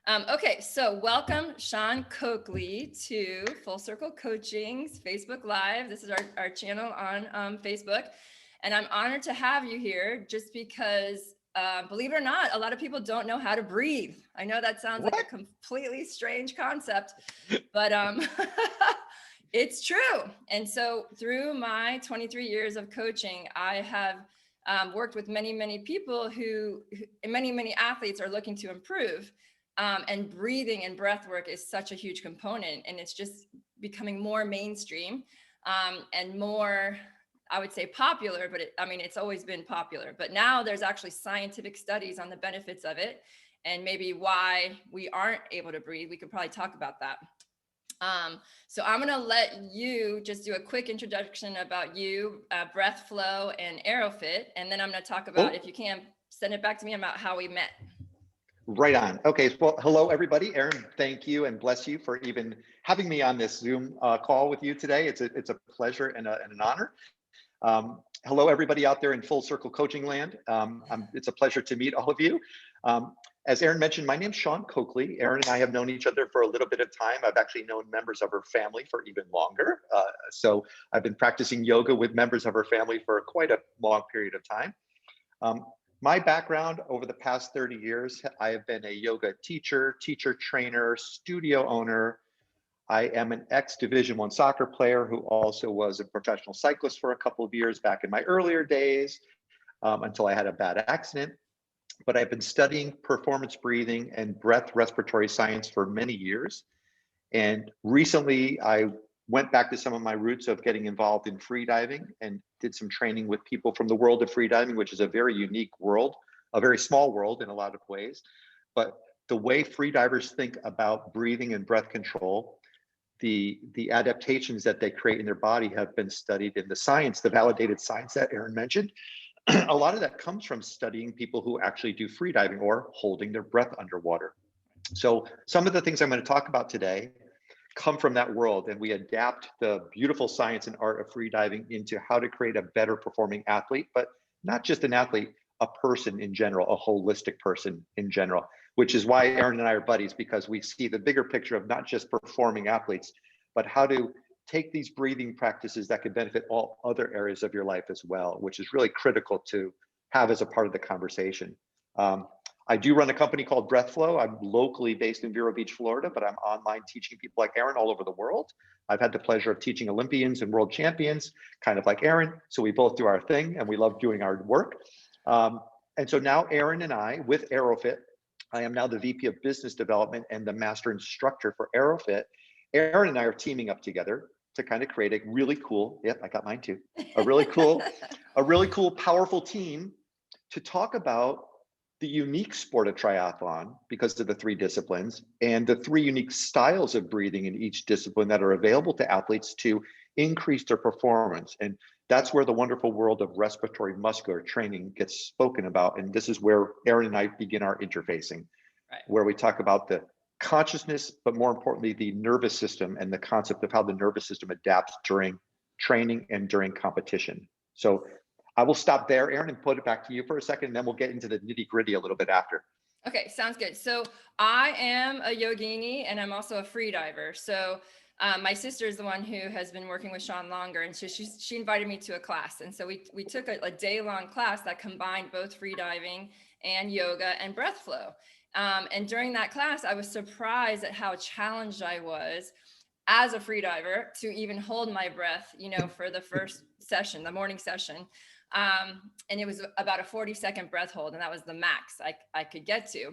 Okay, so welcome Sean Coakley to Full Circle Coaching's Facebook Live. This is our channel on Facebook. And I'm honored to have you here just because, believe it or not, a lot of people don't know how to breathe. I know that sounds like a completely strange concept, but it's true. And so through my 23 years of coaching, I have worked with many people who many athletes are looking to improve. And breathing and breath work is such a huge component, and it's just becoming more mainstream and more, I would say, popular, but it's always been popular. But now there's actually scientific studies on the benefits of it and maybe why we aren't able to breathe. We could probably talk about that. So I'm going to let you just do a quick introduction about you, breath flow and Airofit. And then I'm going to talk about, if you can, send it back to me about how we met. Right on. Okay. Well, hello, everybody. Erinne, thank you and bless you for even having me on this Zoom call with you today. It's a pleasure and an honor. Hello, everybody out there in Full Circle Coaching land. It's a pleasure to meet all of you. As Erinne mentioned, my name's Sean Coakley. Erinne and I have known each other for a little bit of time. I've actually known members of her family for even longer. So I've been practicing yoga with members of her family for quite a long period of time. My background over the past 30 years, I have been a yoga teacher, trainer, studio owner. I am an ex-Division I soccer player who also was a professional cyclist for a couple of years back in my earlier days until I had a bad accident. But I've been studying performance breathing and breath respiratory science for many years. And recently I went back to some of my roots of getting involved in freediving and did some training with people from the world of freediving, which is a very unique world, a very small world in a lot of ways. But the way freedivers think about breathing and breath control, the adaptations that they create in their body have been studied in the science, the validated science that Erinne mentioned. A lot of that comes from studying people who actually do freediving or holding their breath underwater. So some of the things I'm going to talk about today come from that world, and we adapt the beautiful science and art of freediving into how to create a better performing athlete, but not just an athlete, a person in general, a holistic person in general, which is why Erinne and I are buddies, because we see the bigger picture of not just performing athletes, but how to take these breathing practices that could benefit all other areas of your life as well, which is really critical to have as a part of the conversation. I do run a company called Breath Flow. I'm locally based in Vero Beach, Florida, but I'm online teaching people like Erinne all over the world. I've had the pleasure of teaching Olympians and world champions, kind of like Erinne. So we both do our thing and we love doing our work. And so now Erinne and I, with Airofit, I am now the VP of Business Development and the Master Instructor for Airofit. Erinne and I are teaming up together to kind of create a really cool, yep, I got mine too, a really cool, powerful team to talk about the unique sport of triathlon because of the three disciplines and the three unique styles of breathing in each discipline that are available to athletes to increase their performance. And that's where the wonderful world of respiratory muscular training gets spoken about. And this is where Erinne and I begin our interfacing, right, where we talk about the consciousness, but more importantly, the nervous system and the concept of how the nervous system adapts during training and during competition. So I will stop there, Erinne, and put it back to you for a second, and then we'll get into the nitty gritty a little bit after. Okay, sounds good. So I am a yogini and I'm also a freediver. So my sister is the one who has been working with Sean longer, and so she invited me to a class. And so we took a day-long class that combined both freediving and yoga and breath flow. And during that class, I was surprised at how challenged I was as a freediver to even hold my breath, for the first session, the morning session. And it was about a 40-second breath hold, and that was the max I could get to.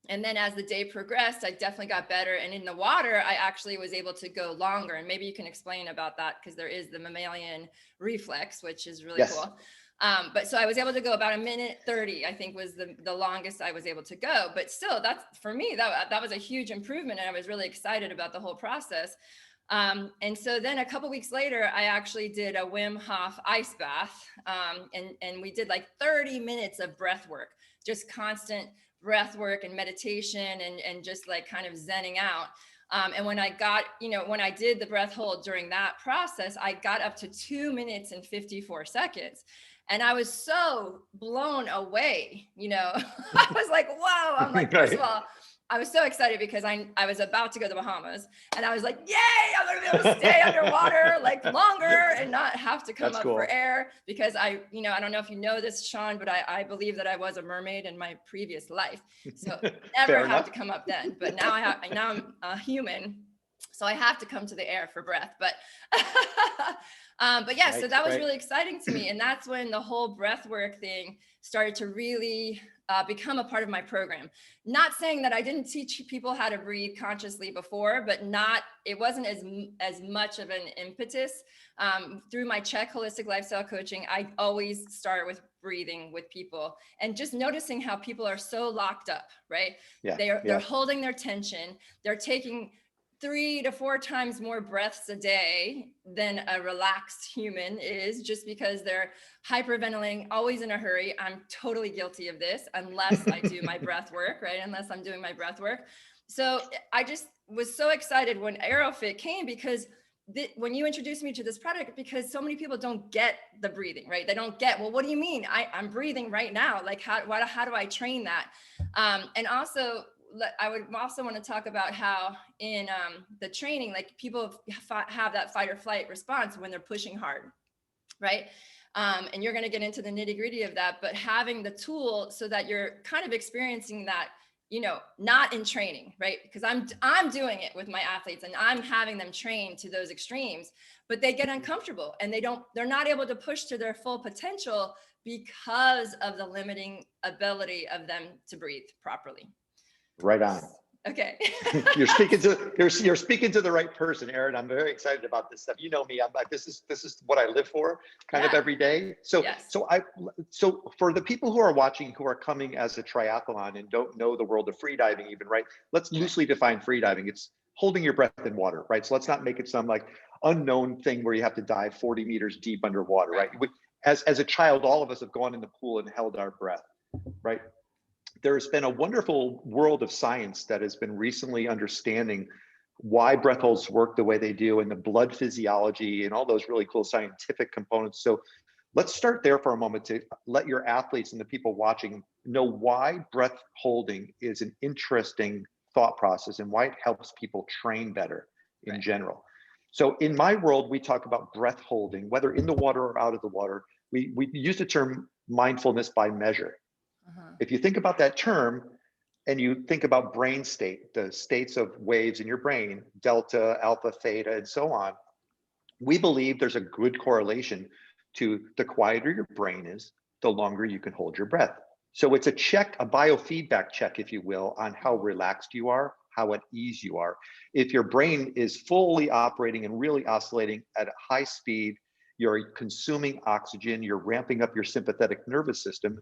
And then as the day progressed, I definitely got better. And in the water, I actually was able to go longer. And maybe you can explain about that, because there is the mammalian reflex, which is really cool. But so I was able to go about 1:30, I think was the longest I was able to go. But still, that's, for me, that was a huge improvement. And I was really excited about the whole process. And so then a couple weeks later, I actually did a Wim Hof ice bath. And we did like 30 minutes of breath work, just constant breath work and meditation and just like kind of zenning out. And when I got, when I did the breath hold during that process, I got up to 2 minutes and 54 seconds. And I was so blown away, I was like, whoa, I'm like, first of all, I was so excited because I was about to go to the Bahamas, and I was like, yay, I'm gonna be able to stay underwater like longer and not have to come That's up for cool. air, because I don't know if you know this, Sean, but I believe that I was a mermaid in my previous life. So never Fair have enough. to come up then, but now I'm a human. So I have to come to the air for breath, but yeah, so Right, that was right. really exciting to me. And that's when the whole breath work thing started to really become a part of my program. Not saying that I didn't teach people how to breathe consciously before, but it wasn't as much of an impetus. Through my Check Holistic Lifestyle Coaching, I always start with breathing with people and just noticing how people are so locked up, right? Yeah, They're holding their tension. They're taking 3 to 4 times more breaths a day than a relaxed human is, just because they're hyperventilating, always in a hurry. I'm totally guilty of this unless I do my breath work, right? Unless I'm doing my breath work. So I just was so excited when Airofit came, because when you introduced me to this product, because so many people don't get the breathing, right? They don't get, well, what do you mean? I'm breathing right now. Like, how do I train that? And also, I would also want to talk about how in the training, like, people have that fight or flight response when they're pushing hard, right? And you're going to get into the nitty gritty of that, but having the tool so that you're kind of experiencing that, not in training, right? Because I'm doing it with my athletes and I'm having them train to those extremes, but they get uncomfortable and they're not able to push to their full potential because of the limiting ability of them to breathe properly. Right on. Okay. You're speaking to the right person, Erin. I'm very excited about this stuff. You know me. I'm like, this is what I live for, kind of every day. So Yes. so for the people who are watching, who are coming as a triathlon and don't know the world of freediving even, right? Let's loosely define freediving. It's holding your breath in water, right? So let's not make it some like unknown thing where you have to dive 40 meters deep underwater, right? As a child, all of us have gone in the pool and held our breath, right? There's been a wonderful world of science that has been recently understanding why breath holds work the way they do, and the blood physiology and all those really cool scientific components. So let's start there for a moment to let your athletes and the people watching know why breath holding is an interesting thought process and why it helps people train better in general. So in my world, we talk about breath holding, whether in the water or out of the water. We use the term mindfulness by measure. If you think about that term and you think about brain state, the states of waves in your brain, delta, alpha, theta, and so on, we believe there's a good correlation to the quieter your brain is, the longer you can hold your breath. So it's a check, a biofeedback check, if you will, on how relaxed you are, how at ease you are. If your brain is fully operating and really oscillating at a high speed, you're consuming oxygen, you're ramping up your sympathetic nervous system.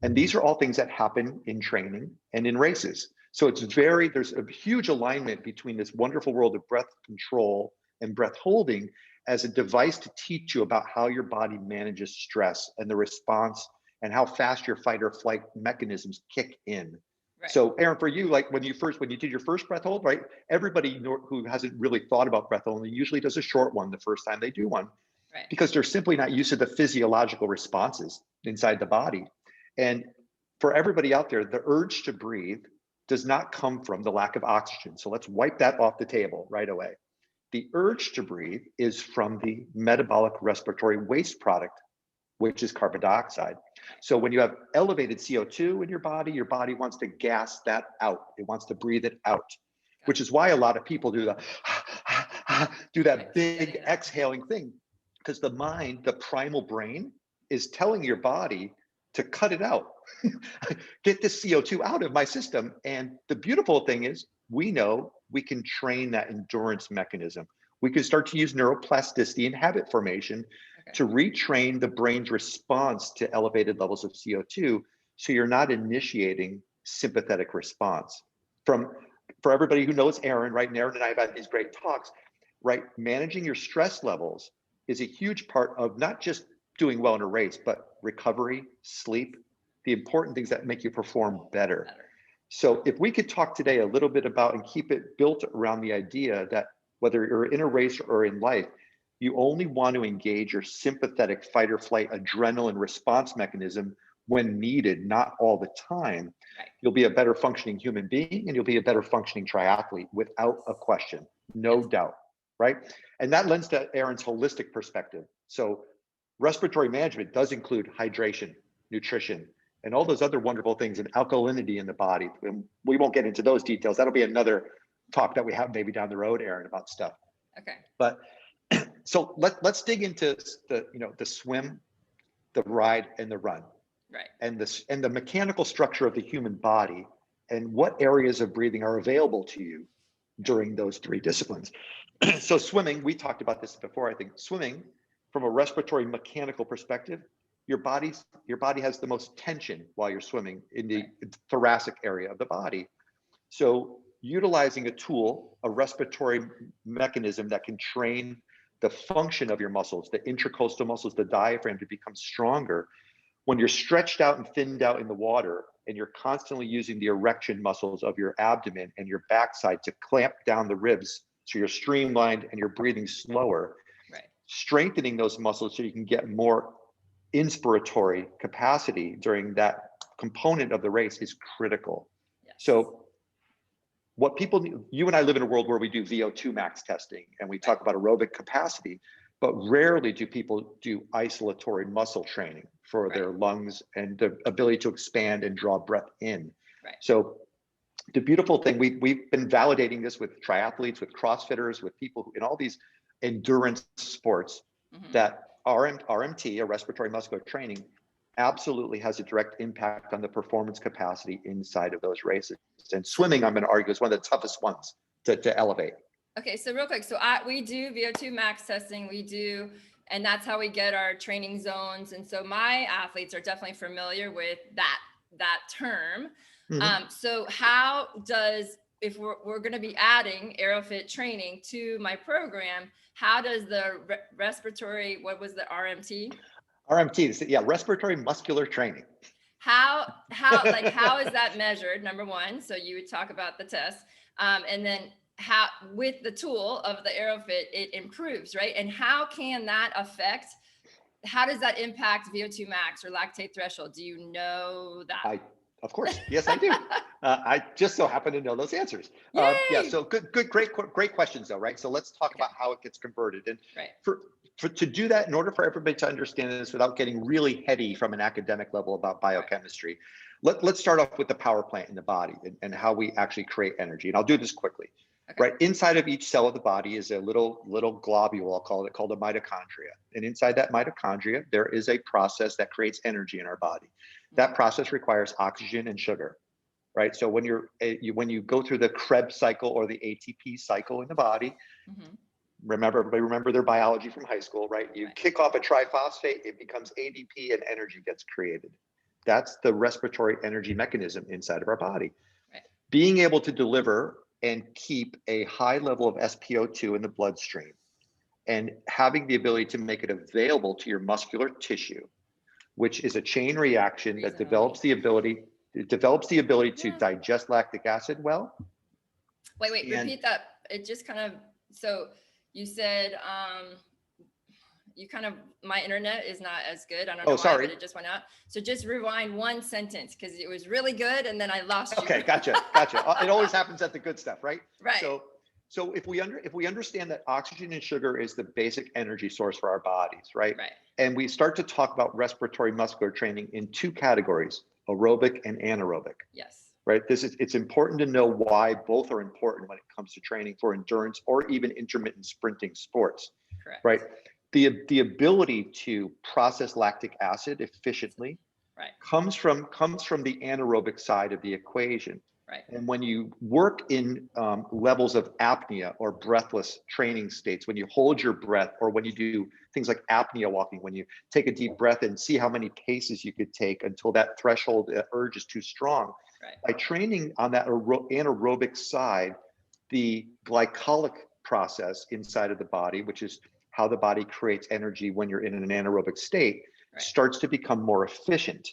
And these are all things that happen in training and in races. So there's a huge alignment between this wonderful world of breath control and breath holding as a device to teach you about how your body manages stress and the response and how fast your fight or flight mechanisms kick in. Right. So Erin, for you, like when you did your first breath hold, right? Everybody who hasn't really thought about breath holding usually does a short one the first time they do one, right? Because they're simply not used to the physiological responses inside the body. And for everybody out there, the urge to breathe does not come from the lack of oxygen. So let's wipe that off the table right away. The urge to breathe is from the metabolic respiratory waste product, which is carbon dioxide. So when you have elevated CO2 in your body wants to gas that out. It wants to breathe it out, which is why a lot of people do that big exhaling thing, because the mind, the primal brain, is telling your body to cut it out. Get this CO2 out of my system. And the beautiful thing is, we know we can train that endurance mechanism. We can start to use neuroplasticity and habit formation to retrain the brain's response to elevated levels of CO2, so you're not initiating sympathetic response. For everybody who knows Erin, right? And Erin and I have had these great talks, right? Managing your stress levels is a huge part of not just doing well in a race, but recovery, sleep, the important things that make you perform better. So if we could talk today a little bit about and keep it built around the idea that whether you're in a race or in life, you only want to engage your sympathetic fight or flight adrenaline response mechanism when needed, not all the time, Right. you'll be a better functioning human being and you'll be a better functioning triathlete without a question, no doubt, right? And that lends to Erinne's holistic perspective. So respiratory management does include hydration, nutrition, and all those other wonderful things, and alkalinity in the body. And we won't get into those details. That'll be another talk that we have maybe down the road, Erinne, about stuff. Okay. But so let's dig into the swim, the ride, and the run, Right. and the mechanical structure of the human body, and what areas of breathing are available to you during those three disciplines. So swimming, we talked about this before. I think swimming, from a respiratory mechanical perspective, your body has the most tension while you're swimming in the thoracic area of the body. So utilizing a tool, a respiratory mechanism that can train the function of your muscles, the intercostal muscles, the diaphragm, to become stronger. When you're stretched out and thinned out in the water, and you're constantly using the erection muscles of your abdomen and your backside to clamp down the ribs, so you're streamlined and you're breathing slower, strengthening those muscles so you can get more inspiratory capacity during that component of the race is critical. Yes. So what people, you and I live in a world where we do VO2 max testing and we talk about aerobic capacity, but rarely do people do isolatory muscle training for their lungs and the ability to expand and draw breath in. So the beautiful thing, we've been validating this with triathletes, with CrossFitters, with people who, in all these endurance sports, that RMT, a respiratory muscular training, absolutely has a direct impact on the performance capacity inside of those races. And swimming, I'm going to argue, is one of the toughest ones to elevate. Okay, so real quick, so we do VO2 max testing, and that's how we get our training zones. And so my athletes are definitely familiar with that term. So how does, if we're going to be adding Airofit training to my program, how does the respiratory, what was the RMT? RMT, yeah, respiratory muscular training. How is that measured? Number one, so you would talk about the test, and then how with the tool of the Airofit it improves, right? And how can that affect? How does that impact VO2 max or lactate threshold? Do you know that? Of course, yes, I do. I just so happen to know those answers. Yeah, so great questions though, right? So let's talk about how it gets converted. And to do that, in order for everybody to understand this without getting really heady from an academic level about biochemistry, let's start off with the power plant in the body and how we actually create energy. And I'll do this quickly. Right, inside of each cell of the body is a little globule, I'll call it, called a mitochondria. And inside that mitochondria, there is a process that creates energy in our body. That process requires oxygen and sugar, right? So when you go through the Krebs cycle or the ATP cycle in the body, everybody remember their biology from high school, right? You kick off a triphosphate, it becomes ADP and energy gets created. That's the respiratory energy mechanism inside of our body. Being able to deliver and keep a high level of SpO2 in the bloodstream and having the ability to make it available to your muscular tissue, which is a chain reaction that develops the ability to digest lactic acid well. Wait, repeat that. It just kind of, so you said, my internet is not as good. I don't know why, but it just went out. So just rewind one sentence because it was really good and then I lost you. Okay, gotcha. It always happens at the good stuff, right? Right. So if we understand that oxygen and sugar is the basic energy source for our bodies, right? And we start to talk about respiratory muscular training in two categories, aerobic and anaerobic. Yes. Right. It's important to know why both are important when it comes to training for endurance or even intermittent sprinting sports. Correct. Right. The ability to process lactic acid efficiently comes from the anaerobic side of the equation. And when you work in levels of apnea or breathless training states, when you hold your breath, or when you do things like apnea walking, when you take a deep breath and see how many paces you could take until that threshold urge is too strong. By training on that anaerobic side, the glycolytic process inside of the body, which is how the body creates energy when you're in an anaerobic state, starts to become more efficient.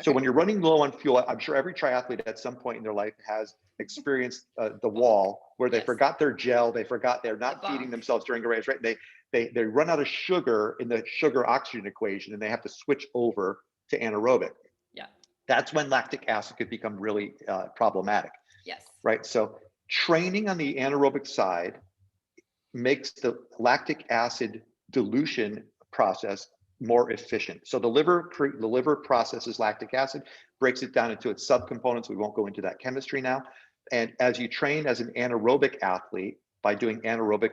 So when you're running low on fuel, I'm sure every triathlete at some point in their life has experienced the wall where they forgot their gel, they're not feeding themselves during a race, right? They run out of sugar in the sugar oxygen equation and they have to switch over to anaerobic. Yeah. That's when lactic acid could become really problematic, Yes. right? So training on the anaerobic side makes the lactic acid dilution process more efficient. So the liver processes lactic acid, breaks it down into its subcomponents. We won't go into that chemistry now. And as you train as an anaerobic athlete by doing anaerobic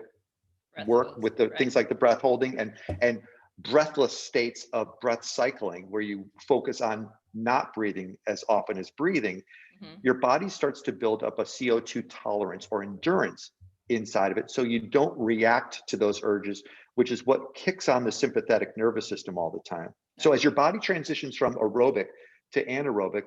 Breath work holds, with the right. things like the breath holding and breathless states of breath cycling, where you focus on not breathing as often as breathing, your body starts to build up a CO2 tolerance or endurance inside of it. So you don't react to those urges, which is what kicks on the sympathetic nervous system all the time. So as your body transitions from aerobic to anaerobic,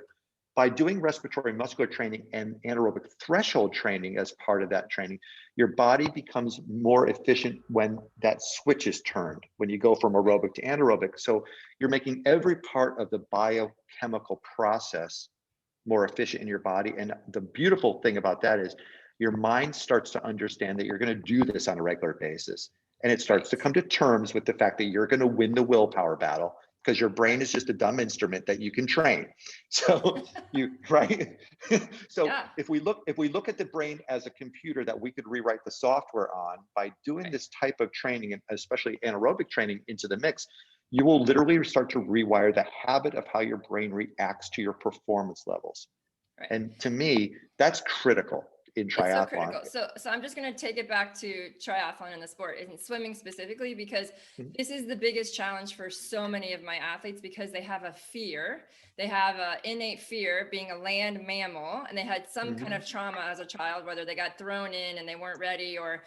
by doing respiratory muscular training and anaerobic threshold training as part of that training, your body becomes more efficient when that switch is turned, when you go from aerobic to anaerobic. So you're making every part of the biochemical process more efficient in your body. And the beautiful thing about that is your mind starts to understand that you're going to do this on a regular basis. And it starts to come to terms with the fact that you're going to win the willpower battle, because your brain is just a dumb instrument that you can train. So right. So Yeah. if we look at the brain as a computer that we could rewrite the software on, by doing this type of training, and especially anaerobic training, into the mix, you will literally start to rewire the habit of how your brain reacts to your performance levels. Right. And to me, that's critical in triathlon. It's so critical. So I'm just going to take it back to triathlon and the sport, and swimming specifically, because this is the biggest challenge for so many of my athletes, because they have a fear. They have an innate fear being a land mammal, and they had some kind of trauma as a child, whether they got thrown in and they weren't ready, or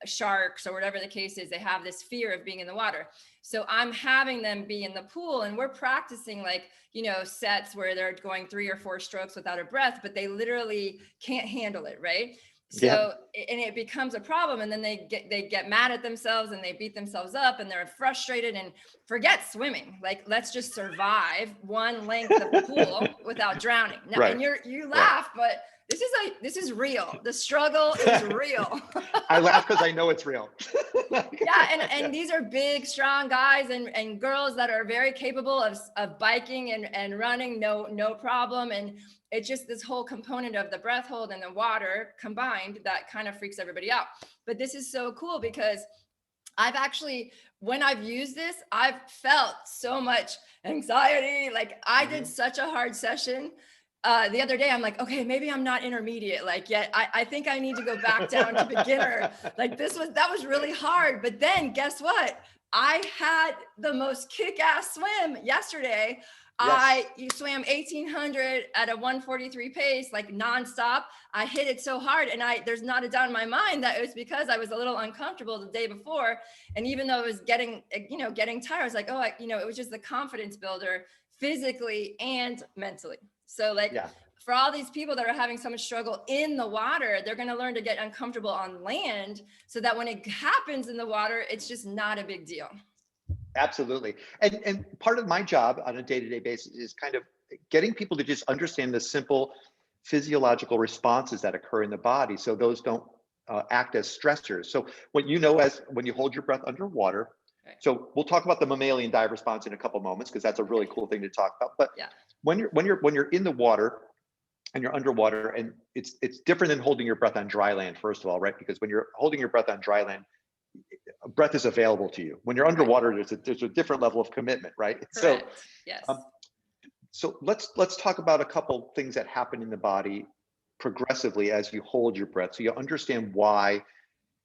sharks, or whatever the case is. They have this fear of being in the water. So I'm having them be in the pool, and we're practicing like, sets where they're going 3 or 4 strokes without a breath, but they literally can't handle it, right? So, and it becomes a problem, and then they get mad at themselves, and they beat themselves up, and they're frustrated, and forget swimming. Like, let's just survive one length of the pool without drowning. Now, and you laugh, but this is real. The struggle is real. I laugh because I know it's real. Yeah, and these are big, strong guys and girls that are very capable of biking and running, no problem. And it's just this whole component of the breath hold and the water combined that kind of freaks everybody out. But this is so cool, because I've actually, when I've used this, I've felt so much anxiety. Like, I did such a hard session the other day. I'm like, okay, maybe I'm not intermediate like yet. I think I need to go back down to beginner. Like, that was really hard. But then guess what? I had the most kick-ass swim yesterday. You swam 1800 at a 143 pace, like nonstop. I hit it so hard, and there's not a doubt in my mind that it was because I was a little uncomfortable the day before. And even though it was getting tired, I was like, it was just the confidence builder physically and mentally. So for all these people that are having so much struggle in the water, they're going to learn to get uncomfortable on land, so that when it happens in the water, it's just not a big deal. Absolutely. And part of my job on a day-to-day basis is kind of getting people to just understand the simple physiological responses that occur in the body, so those don't act as stressors. So when you hold your breath underwater, so we'll talk about the mammalian dive response in a couple moments, because that's a really cool thing to talk about. But when you're in the water and you're underwater, and it's different than holding your breath on dry land, first of all, right? Because when you're holding your breath on dry land, breath is available to you. When you're underwater, there's a different level of commitment, right? Correct. Yes. So let's talk about a couple things that happen in the body progressively as you hold your breath, so you understand why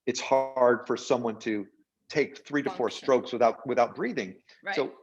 it's hard for someone to take 3 to 4 strokes without breathing. Right. So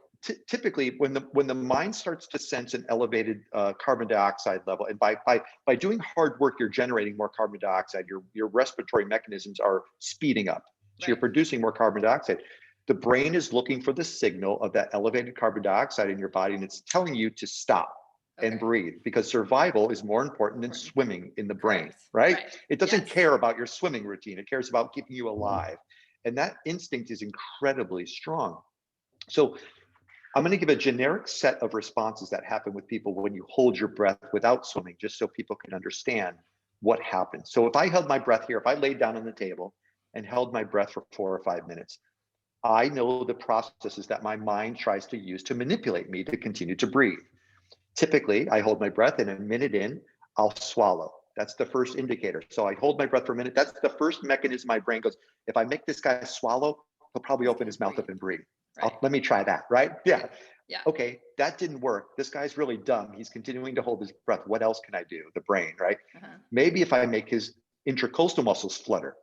typically, when the mind starts to sense an elevated carbon dioxide level, and by doing hard work, you're generating more carbon dioxide. Your respiratory mechanisms are speeding up, so you're producing more carbon dioxide. The brain is looking for the signal of that elevated carbon dioxide in your body, and it's telling you to stop and breathe, because survival is more important than swimming in the brain, right? It doesn't care about your swimming routine. It cares about keeping you alive. And that instinct is incredibly strong. So I'm going to give a generic set of responses that happen with people when you hold your breath without swimming, just so people can understand what happens. So if I held my breath here, if I laid down on the table and held my breath for 4 or 5 minutes, I know the processes that my mind tries to use to manipulate me to continue to breathe. Typically, I hold my breath, and a minute in, I'll swallow. That's the first indicator. So I hold my breath for a minute. That's the first mechanism my brain goes, if I make this guy swallow, he'll probably open his mouth up and breathe. Right. Let me try that, right? Yeah. Yeah. Okay, that didn't work. This guy's really dumb. He's continuing to hold his breath. What else can I do? The brain, right? Maybe if I make his intercostal muscles flutter,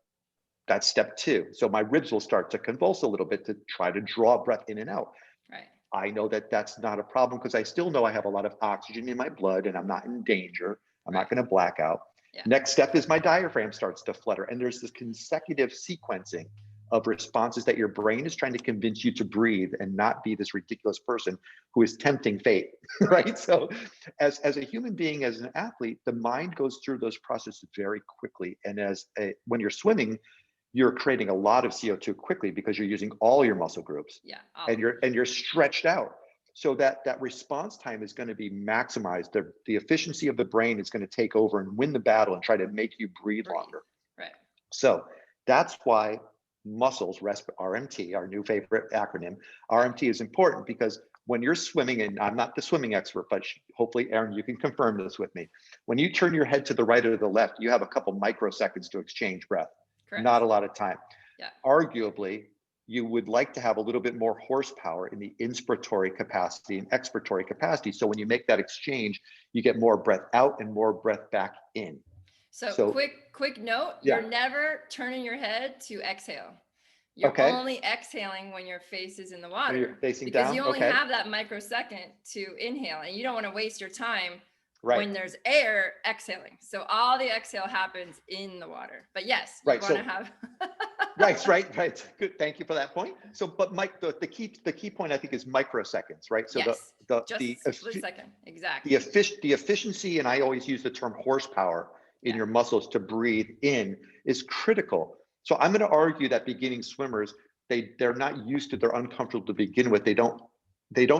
that's step two. So my ribs will start to convulse a little bit to try to draw breath in and out. Right. I know that that's not a problem because I still know I have a lot of oxygen in my blood and I'm not in danger. I'm not going to black out. Yeah. Next step is my diaphragm starts to flutter. And there's this consecutive sequencing of responses that your brain is trying to convince you to breathe and not be this ridiculous person who is tempting fate, right? So as a human being, as an athlete, the mind goes through those processes very quickly. And when you're swimming, you're creating a lot of CO2 quickly because you're using all your muscle groups. Yeah. And you're stretched out. So that response time is going to be maximized. The efficiency of the brain is going to take over and win the battle and try to make you breathe longer. Right. So that's why muscles, RMT, our new favorite acronym, RMT is important because when you're swimming, and I'm not the swimming expert, but hopefully, Erinne, you can confirm this with me. When you turn your head to the right or the left, you have a couple microseconds to exchange breath. Correct. Not a lot of time. Yeah. Arguably, you would like to have a little bit more horsepower in the inspiratory capacity and expiratory capacity. So when you make that exchange, you get more breath out and more breath back in. So quick note, yeah. You're never turning your head to exhale. You're only exhaling when your face is in the water. You're facing because down. You only have that microsecond to inhale, and you don't want to waste your time when there's air exhaling. So all the exhale happens in the water. But yes, you want to have right. Good. Thank you for that point. So, but Mike, the key point I think is microseconds, right? So split second, exactly. The efficiency, and I always use the term horsepower in your muscles to breathe in is critical. So I'm going to argue that beginning swimmers, they're not used to, they're uncomfortable to begin with. They don't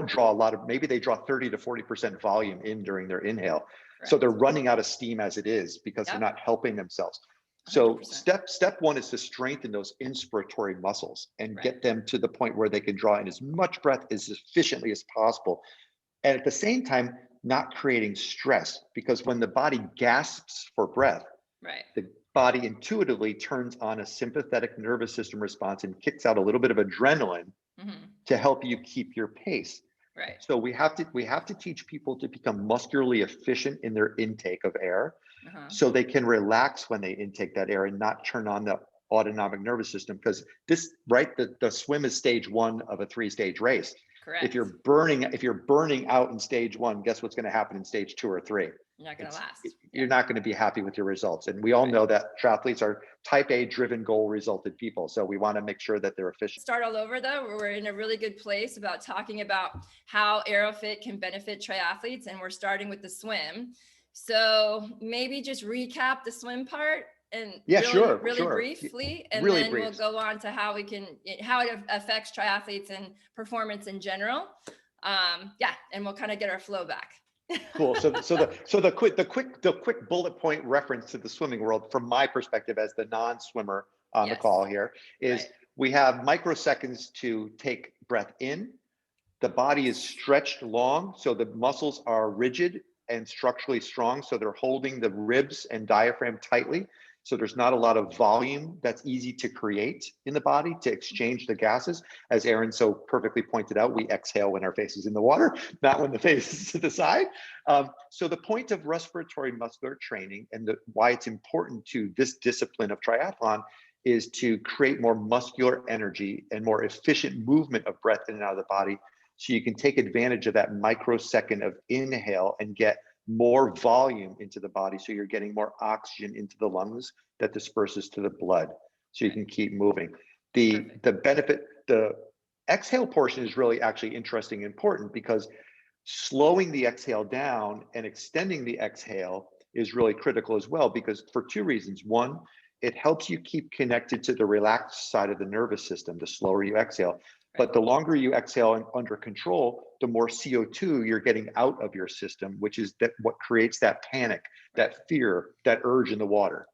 draw a lot of, maybe they draw 30 to 40% volume in during their inhale. Correct. So they're running out of steam as it is because they're not helping themselves. So 100%. Step one is to strengthen those inspiratory muscles and get them to the point where they can draw in as much breath as efficiently as possible. And at the same time, not creating stress, because when the body gasps for breath, the body intuitively turns on a sympathetic nervous system response and kicks out a little bit of adrenaline to help you keep your pace. Right. So we have to teach people to become muscularly efficient in their intake of air, so they can relax when they intake that air and not turn on the autonomic nervous system. Because the swim is stage one of a 3-stage race. Correct. If you're burning out in stage one, guess what's going to happen in stage 2 or 3? You're not going to last. You're not going to be happy with your results. And we all know that triathletes are type A driven, goal resulted people. So we want to make sure that they're efficient. Start all over though. We're in a really good place about talking about how Airofit can benefit triathletes. And we're starting with the swim. So maybe just recap the swim part and really briefly, and then we'll go on to how it affects triathletes and performance in general. And we'll kind of get our flow back. Cool. So the quick bullet point reference to the swimming world from my perspective as the non-swimmer on the call here is we have microseconds to take breath in. The body is stretched long, so the muscles are rigid and structurally strong, so they're holding the ribs and diaphragm tightly. So there's not a lot of volume that's easy to create in the body to exchange the gases. As Erinne so perfectly pointed out, we exhale when our face is in the water, not when the face is to the side. So the point of respiratory muscular training and why it's important to this discipline of triathlon is to create more muscular energy and more efficient movement of breath in and out of the body. So you can take advantage of that microsecond of inhale and get more volume into the body, so you're getting more oxygen into the lungs that disperses to the blood, so you can keep moving. The exhale portion is really actually interesting and important, because slowing the exhale down and extending the exhale is really critical as well, because for 2 reasons. One, it helps you keep connected to the relaxed side of the nervous system the slower you exhale. But the longer you exhale and under control, the more CO2 you're getting out of your system, which is what creates that panic, that fear, that urge in the water.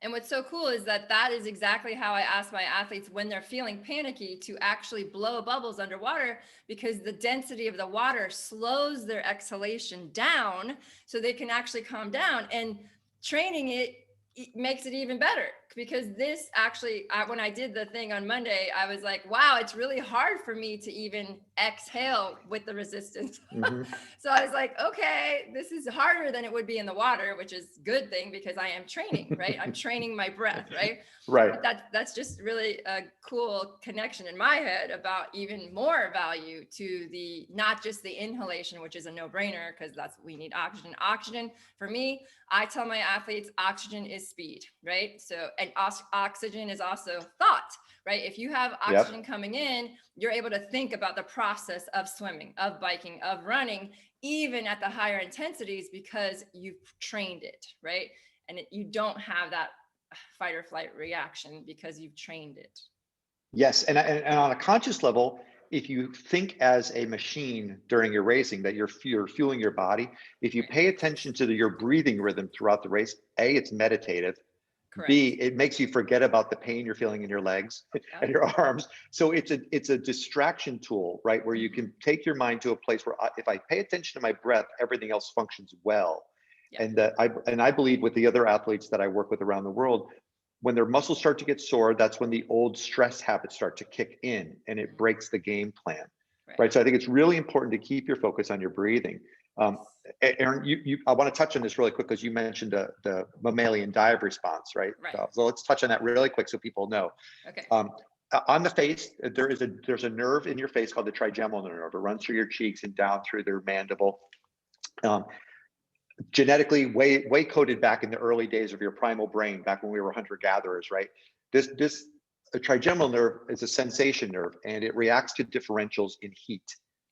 And what's so cool is that that is exactly how I ask my athletes when they're feeling panicky to actually blow bubbles underwater, because the density of the water slows their exhalation down so they can actually calm down. And training it makes it even better, because this actually, when I did the thing on Monday, I was like, wow, it's really hard for me to even exhale with the resistance. Mm-hmm. So I was like, okay, this is harder than it would be in the water, which is a good thing because I am training, right? I'm training my breath, right? Right. But that's just really a cool connection in my head about even more value to the, not just the inhalation, which is a no-brainer because we need oxygen. Oxygen, for me, I tell my athletes, oxygen is speed, right? So, and oxygen is also thought, right? If you have oxygen coming in, you're able to think about the process of swimming, of biking, of running, even at the higher intensities, because you've trained it, right? And you don't have that fight or flight reaction because you've trained it. Yes, and on a conscious level, if you think as a machine during your racing, that you're fueling your body, if you pay attention to your breathing rhythm throughout the race, A, it's meditative. Correct. B, it makes you forget about the pain you're feeling in your legs and your arms. So it's a distraction tool, right? Where you can take your mind to a place where if I pay attention to my breath, everything else functions well. And I believe with the other athletes that I work with around the world, when their muscles start to get sore, that's when the old stress habits start to kick in and it breaks the game plan, right? So I think it's really important to keep your focus on your breathing. Erinne, I want to touch on this really quick because you mentioned the mammalian dive response, right? So let's touch on that really quick so people know. Okay. On the face, there's a nerve in your face called the trigeminal nerve. It runs through your cheeks and down through their mandible. Genetically way coded back in the early days of your primal brain, back when we were hunter-gatherers, right? A trigeminal nerve is a sensation nerve, and it reacts to differentials in heat.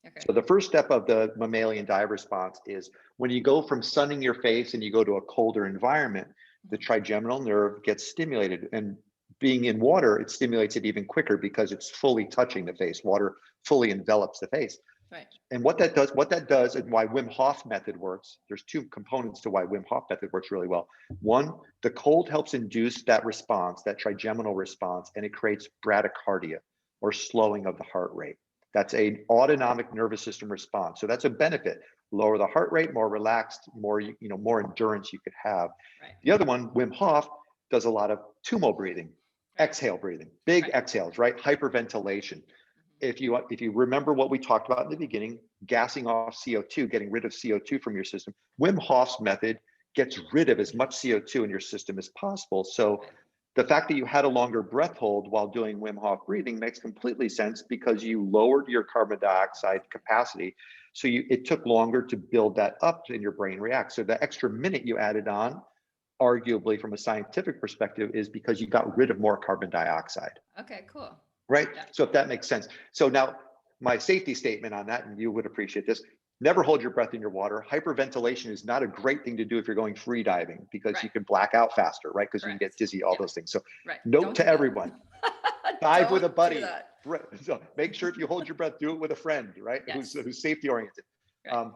Okay. So the first step of the mammalian dive response is when you go from sunning your face and you go to a colder environment, the trigeminal nerve gets stimulated, and being in water, it stimulates it even quicker because it's fully touching the face. Water fully envelops the face. Right. And what that does and why Wim Hof method works, there's two components to why Wim Hof method works really well. One, the cold helps induce that response, that trigeminal response, and it creates bradycardia, or slowing of the heart rate. That's an autonomic nervous system response. So that's a benefit. Lower the heart rate, more relaxed, more endurance you could have. Right. The other one, Wim Hof, does a lot of tumo breathing, exhale breathing, big exhales, right? Hyperventilation. If you remember what we talked about in the beginning, gassing off CO2, getting rid of CO2 from your system, Wim Hof's method gets rid of as much CO2 in your system as possible. So the fact that you had a longer breath hold while doing Wim Hof breathing makes completely sense because you lowered your carbon dioxide capacity. So it took longer to build that up and your brain reacts. So the extra minute you added on, arguably from a scientific perspective, is because you got rid of more carbon dioxide. Okay, cool. Right? Yeah. So if that makes sense. So now my safety statement on that, and you would appreciate this, never hold your breath in your water. Hyperventilation is not a great thing to do if you're going free diving because you can black out faster, right? Because you can get dizzy, all those things. So note to everyone, dive with a buddy. So make sure if you hold your breath, do it with a friend, right? Yes. Who's safety oriented. Right.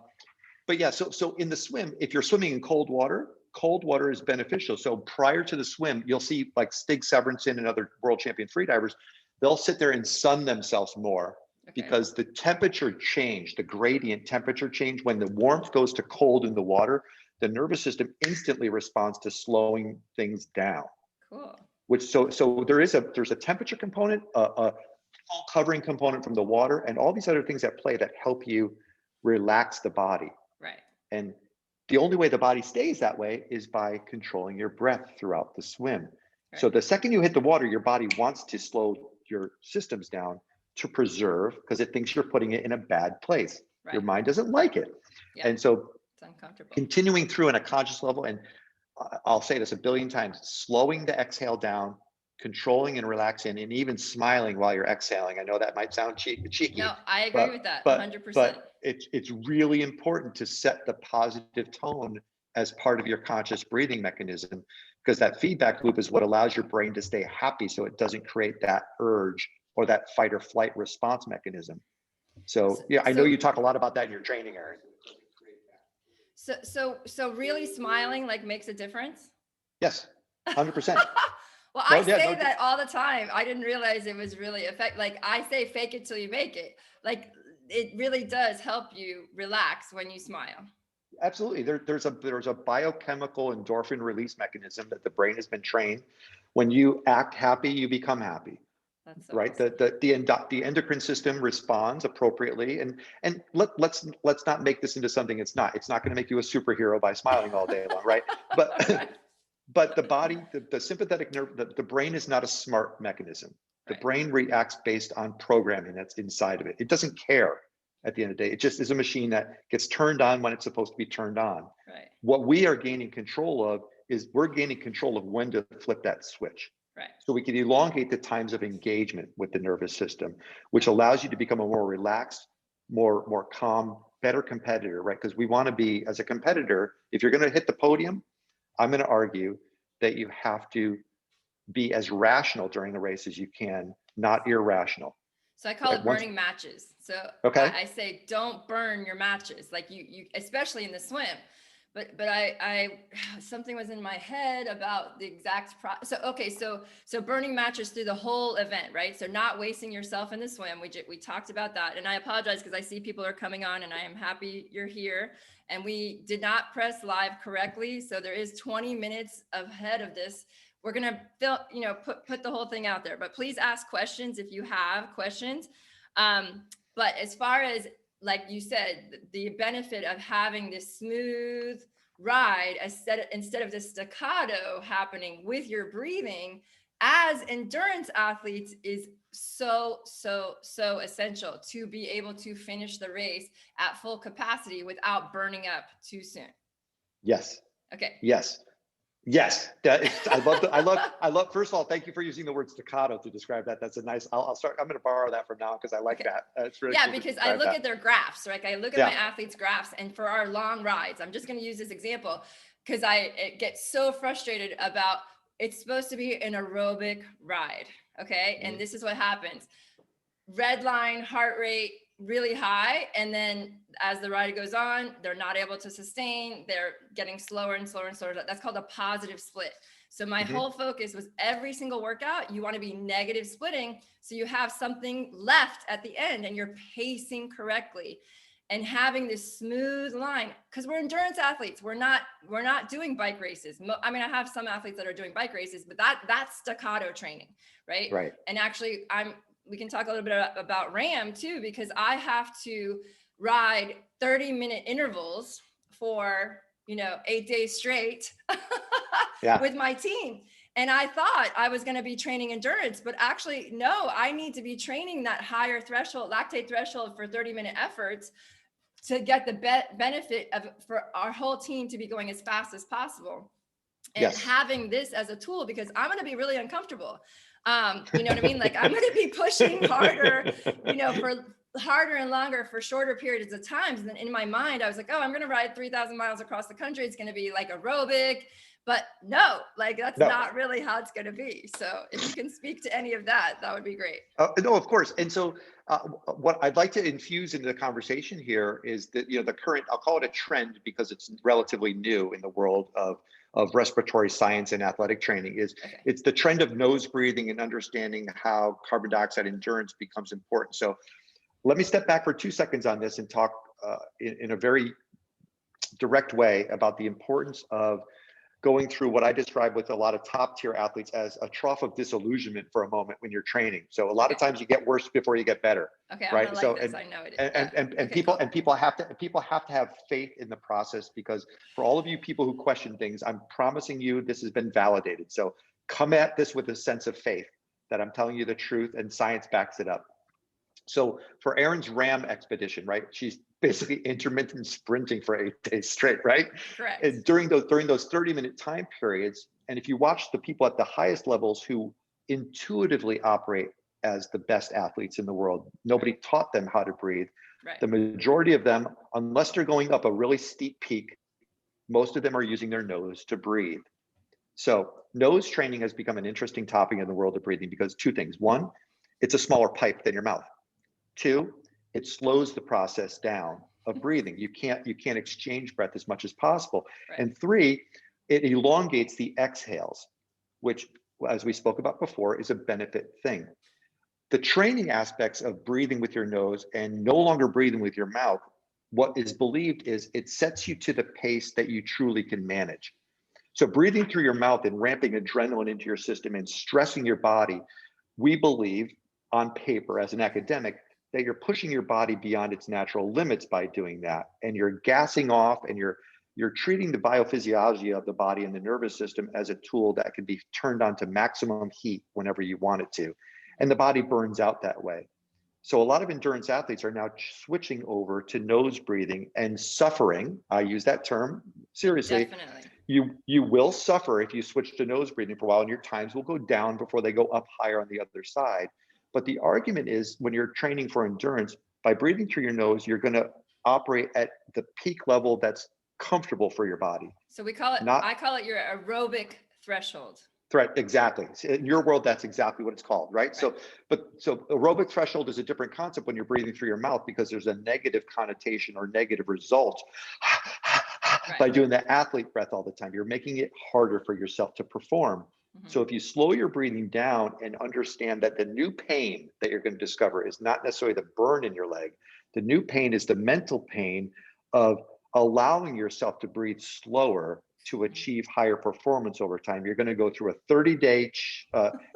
But yeah, so in the swim, if you're swimming in cold water is beneficial. So prior to the swim, you'll see like Stig Severinsen and other world champion freedivers, they'll sit there and sun themselves more because the temperature change, the gradient temperature change, when the warmth goes to cold in the water, the nervous system instantly responds to slowing things down. Cool. So there's a temperature component, a full covering component from the water, and all these other things at play that help you relax the body. Right. And the only way the body stays that way is by controlling your breath throughout the swim. Right. So the second you hit the water, your body wants to slow your systems down to preserve, because it thinks you're putting it in a bad place. Right. Your mind doesn't like it. Yeah. And so it's uncomfortable. Continuing through on a conscious level, and I'll say this a billion times, slowing the exhale down, controlling and relaxing, and even smiling while you're exhaling. I know that might sound cheeky. No, I agree with that 100%. But it's really important to set the positive tone as part of your conscious breathing mechanism, because that feedback loop is what allows your brain to stay happy, so it doesn't create that urge or that fight or flight response mechanism. So yeah, I know you talk a lot about that in your training, Erinne. So really smiling like makes a difference? Yes. 100%. Well, No, I yeah, say no, that all the time. I didn't realize it was really like I say fake it till you make it. Like it really does help you relax when you smile. absolutely. There's a biochemical endorphin release mechanism that the brain has been trained. When you act happy, you become happy. That's so Right, awesome. the endocrine system responds appropriately, and let's not make this into something it's not. It's not going to make you a superhero by smiling all day long, right? But Right. but the body, the sympathetic nerve, the brain is not a smart mechanism. The Right. brain reacts based on programming that's inside of it. It doesn't care at the end of the day. It just is a machine that gets turned on when it's supposed to be turned on. Right. What we are gaining control of is we're gaining control of when to flip that switch. Right. So we can elongate the times of engagement with the nervous system, which allows you to become a more relaxed, more calm, better competitor, right? Because we want to be, as a competitor, if you're going to hit the podium, I'm going to argue that you have to be as rational during the race as you can, not irrational. So I call Right? it burning matches. So Okay. I say, don't burn your matches. Like you, especially in the swim. But something was in my head about the exact so okay, so burning matches through the whole event, right? So not wasting yourself in the swim. We talked about that, and I apologize because I see people are coming on, and I am happy you're here. And we did not press live correctly, so there is 20 minutes ahead of this. We're gonna put the whole thing out there, but please ask questions if you have questions. But as far as, like you said, the benefit of having this smooth ride instead of the staccato happening with your breathing as endurance athletes is so essential to be able to finish the race at full capacity without burning up too soon. Yes. Okay. Yes. Yes, I love. First of all, thank you for using the word staccato to describe that. That's a nice. I'll start. I'm going to borrow that from now because I like Okay. that. It's really Yeah, cool to because I describe look that. at their graphs, right? I look at my Yeah. athletes' graphs, and for our long rides, I'm just going to use this example because I get so frustrated about it's supposed to be an aerobic ride, okay? And this is what happens. Red line, heart rate really high, and then as the ride goes on, they're not able to sustain. They're getting slower and slower and slower. That's called a positive split. So my whole focus was every single workout, you want to be negative splitting. So you have something left at the end and you're pacing correctly and having this smooth line, because we're endurance athletes. We're not doing bike races. I mean, I have some athletes that are doing bike races, but that's staccato training, right? Right. And actually we can talk a little bit about RAM too, because I have to ride 30-minute intervals for 8 days straight Yeah. with my team. And I thought I was going to be training endurance, but actually, no, I need to be training that higher threshold, lactate threshold for 30-minute efforts to get the benefit for our whole team to be going as fast as possible. And Yes. having this as a tool, because I'm going to be really uncomfortable. You know what I mean? Like I'm going to be pushing harder, for harder and longer for shorter periods of times. And then in my mind, I was like, oh, I'm going to ride 3,000 miles across the country. It's going to be like aerobic, but no, like that's not really how it's going to be. So if you can speak to any of that, that would be great. No, of course. And so what I'd like to infuse into the conversation here is that, the current, I'll call it a trend because it's relatively new in the world of respiratory science and athletic training it's the trend of nose breathing and understanding how carbon dioxide endurance becomes important. So let me step back for 2 seconds on this and talk in a very direct way about the importance of going through what I describe with a lot of top tier athletes as a trough of disillusionment for a moment when you're training. So a lot of times you get worse before you get better. Okay, right? I'm gonna like this. I know it. And people have to have faith in the process, because for all of you people who question things, I'm promising you this has been validated. So come at this with a sense of faith that I'm telling you the truth and science backs it up. So for Erinne's RAM expedition, right? She's basically intermittent sprinting for 8 days straight, right? Correct. And during those 30-minute time periods, and if you watch the people at the highest levels who intuitively operate as the best athletes in the world, nobody taught them how to breathe. Right. The majority of them, unless they're going up a really steep peak, most of them are using their nose to breathe. So nose training has become an interesting topic in the world of breathing because two things. One, it's a smaller pipe than your mouth. Two, it slows the process down of breathing. You can't exchange breath as much as possible. Right. And three, it elongates the exhales. which, as we spoke about before, is a benefit thing. The training aspects of breathing with your nose and no longer breathing with your mouth, what is believed is it sets you to the pace that you truly can manage. So breathing through your mouth and ramping adrenaline into your system and stressing your body, we believe on paper as an academic that you're pushing your body beyond its natural limits by doing that. And you're gassing off and you're treating the biophysiology of the body and the nervous system as a tool that can be turned on to maximum heat whenever you want it to. And the body burns out that way. So a lot of endurance athletes are now switching over to nose breathing and suffering. I use that term seriously. Definitely. You will suffer if you switch to nose breathing for a while, and your times will go down before they go up higher on the other side. But the argument is when you're training for endurance, by breathing through your nose, you're going to operate at the peak level that's comfortable for your body. So we call it, I call it your aerobic threshold. Threat, exactly. In your world, that's exactly what it's called, right? So aerobic threshold is a different concept when you're breathing through your mouth because there's a negative connotation or negative result by doing that athlete breath all the time. You're making it harder for yourself to perform. So if you slow your breathing down and understand that the new pain that you're going to discover is not necessarily the burn in your leg, the new pain is the mental pain of allowing yourself to breathe slower to achieve higher performance over time. You're going to go through a 30-day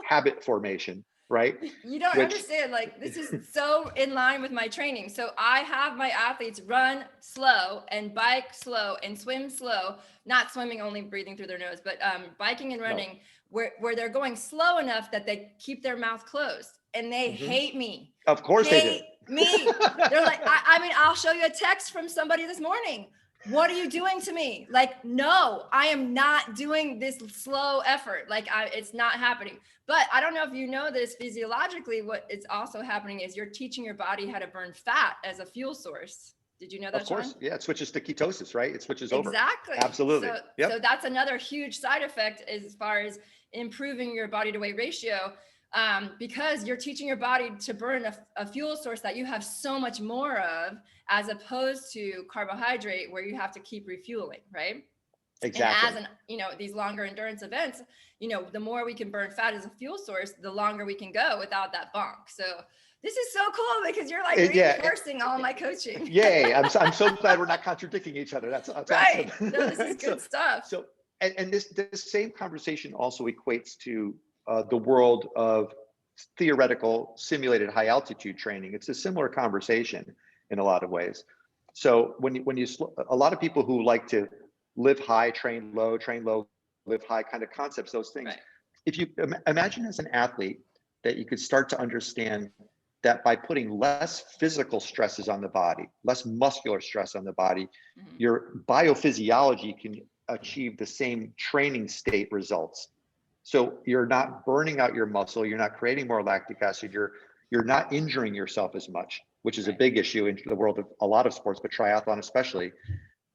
habit formation, right? You don't understand, like, this is so in line with my training. So I have my athletes run slow and bike slow and swim slow, not swimming, only breathing through their nose, but biking and running where they're going slow enough that they keep their mouth closed, and they hate me. Of course they do. Hate me. They're like, I mean, I'll show you a text from somebody this morning. What are you doing to me? Like, no, I am not doing this slow effort. Like, it's not happening. But I don't know if you know this physiologically, what is also happening is you're teaching your body how to burn fat as a fuel source. Did you know that, Sean? Of course, yeah, it switches to ketosis, right? It switches over. Exactly. Absolutely. So that's another huge side effect as far as improving your body to weight ratio. Because you're teaching your body to burn a fuel source that you have so much more of, as opposed to carbohydrate where you have to keep refueling, right? Exactly. And as these longer endurance events, the more we can burn fat as a fuel source, the longer we can go without that bonk. So this is so cool because you're like reinforcing all my coaching. Yay. I'm so glad we're not contradicting each other. That's right. Awesome. No, this is good stuff. So, and this same conversation also equates to the world of theoretical simulated high altitude training. It's a similar conversation in a lot of ways. So a lot of people who like to live high, train low, live high kind of concepts, those things. Right. If you imagine as an athlete that you could start to understand that by putting less physical stresses on the body, less muscular stress on the body, your biophysiology can achieve the same training state results. So you're not burning out your muscle, you're not creating more lactic acid, you're not injuring yourself as much, which is a big issue in the world of a lot of sports, but triathlon especially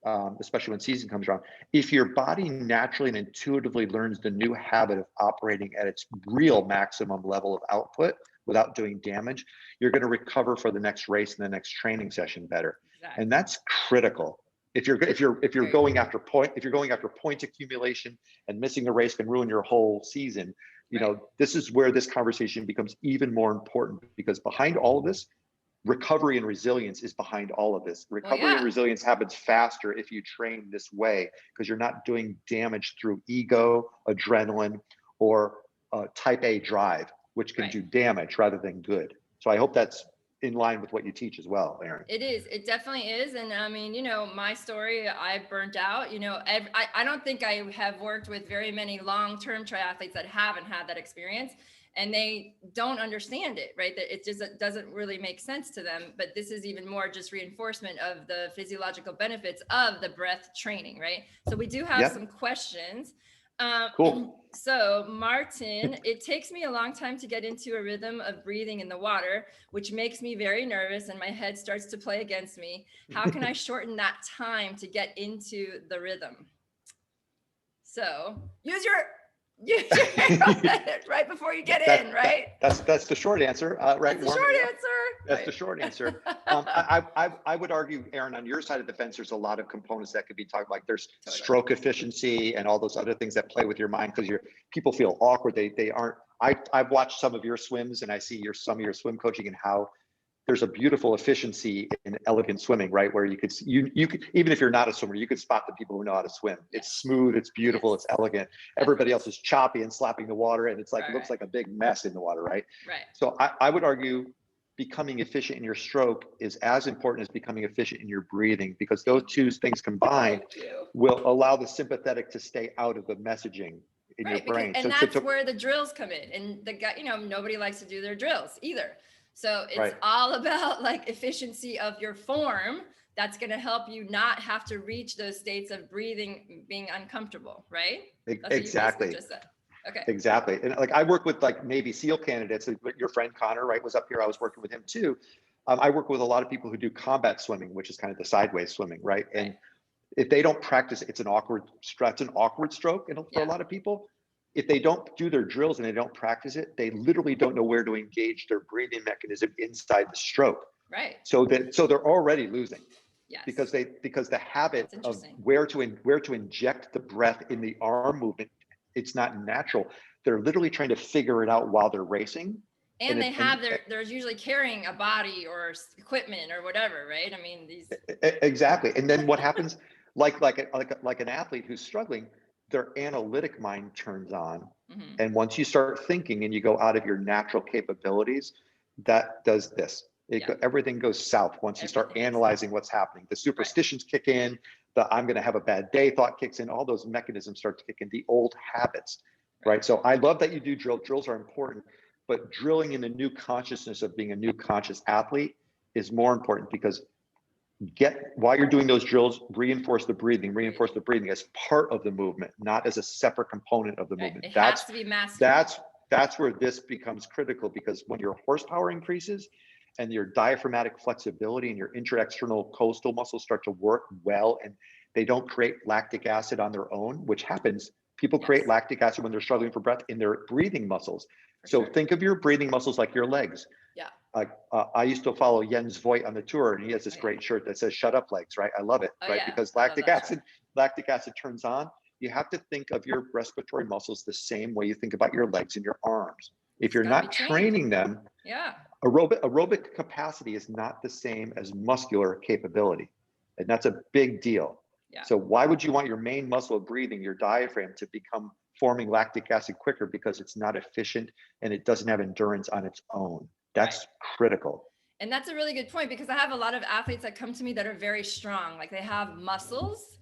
when season comes around. If your body naturally and intuitively learns the new habit of operating at its real maximum level of output without doing damage, you're going to recover for the next race and the next training session better. Exactly. And that's critical. If you're going after point accumulation and missing a race can ruin your whole season, this is where this conversation becomes even more important, because behind all of this, recovery and resilience is behind all of this. Recovery and resilience happens faster if you train this way, because you're not doing damage through ego, adrenaline, or type A drive, which can do damage rather than good. So I hope that's in line with what you teach as well, Erinne. It is. It definitely is. And I mean, my story, I burnt out, I don't think I have worked with very many long-term triathletes that haven't had that experience, and they don't understand it, right? That it just doesn't really make sense to them. But this is even more just reinforcement of the physiological benefits of the breath training, right? So we do have some questions. Cool. So Martin, it takes me a long time to get into a rhythm of breathing in the water, which makes me very nervous and my head starts to play against me. How can I shorten that time to get into the rhythm? So use your You Airofit right before you get in, right? That's the short answer, right? That's the short answer. That's the short answer. I would argue, Aaron, on your side of the fence, there's a lot of components that could be talked like there's Totally. stroke efficiency and all those other things that play with your mind because people feel awkward. They aren't. I've watched some of your swims and I see some of your swim coaching and how there's a beautiful efficiency in elegant swimming, right? Where you could even if you're not a swimmer, you could spot the people who know how to swim. Yes. It's smooth, it's beautiful, Yes. it's elegant. Everybody else is choppy and slapping the water, and it's like Right, it looks right. like a big mess in the water, right? Right. So I would argue becoming efficient in your stroke is as important as becoming efficient in your breathing, because those two things combined will allow the sympathetic to stay out of the messaging in your brain. And that's where the drills come in. And the guy, nobody likes to do their drills either. So it's all about like efficiency of your form. That's going to help you not have to reach those states of breathing, being uncomfortable, right? That's exactly. What you just said. Okay. Exactly. And like I work with like Navy SEAL candidates. Your friend Connor, right, was up here. I was working with him too. I work with a lot of people who do combat swimming, which is kind of the sideways swimming, right? And if they don't practice, it's an awkward stroke for a lot of people. If they don't do their drills and they don't practice it, they literally don't know where to engage their breathing mechanism inside the stroke. Right. So they're already losing. Yes. Because the habit of where to inject the breath in the arm movement, it's not natural. They're literally trying to figure it out while they're racing. And they're usually carrying a body or equipment or whatever, right? I mean, these. Exactly. And then what happens, like an athlete who's struggling, their analytic mind turns on. Mm-hmm. And once you start thinking and you go out of your natural capabilities, that does this. Everything goes south once you start analyzing what's happening. The superstitions kick in, I'm going to have a bad day thought kicks in, all those mechanisms start to kick in, the old habits, right? So I love that you do drills. Drills are important, but drilling in the new consciousness of being a new conscious athlete is more important, because while you're doing those drills, reinforce the breathing as part of the movement, not as a separate component of the movement. It has to be mastered. That's where this becomes critical, because when your horsepower increases and your diaphragmatic flexibility and your intra-external coastal muscles start to work well, and they don't create lactic acid on their own, which happens. People create lactic acid when they're struggling for breath in their breathing muscles. Think of your breathing muscles like your legs. Yeah. I used to follow Jens Voigt on the tour, and he has this great shirt that says "Shut up, legs." Right? I love it. Right? Because lactic acid turns on. You have to think of your respiratory muscles the same way you think about your legs and your arms. If you're not training them, aerobic capacity is not the same as muscular capability. And that's a big deal. Yeah. So why would you want your main muscle of breathing, your diaphragm, to become forming lactic acid quicker? Because it's not efficient and it doesn't have endurance on its own. That's critical. And that's a really good point, because I have a lot of athletes that come to me that are very strong. Like they have muscles,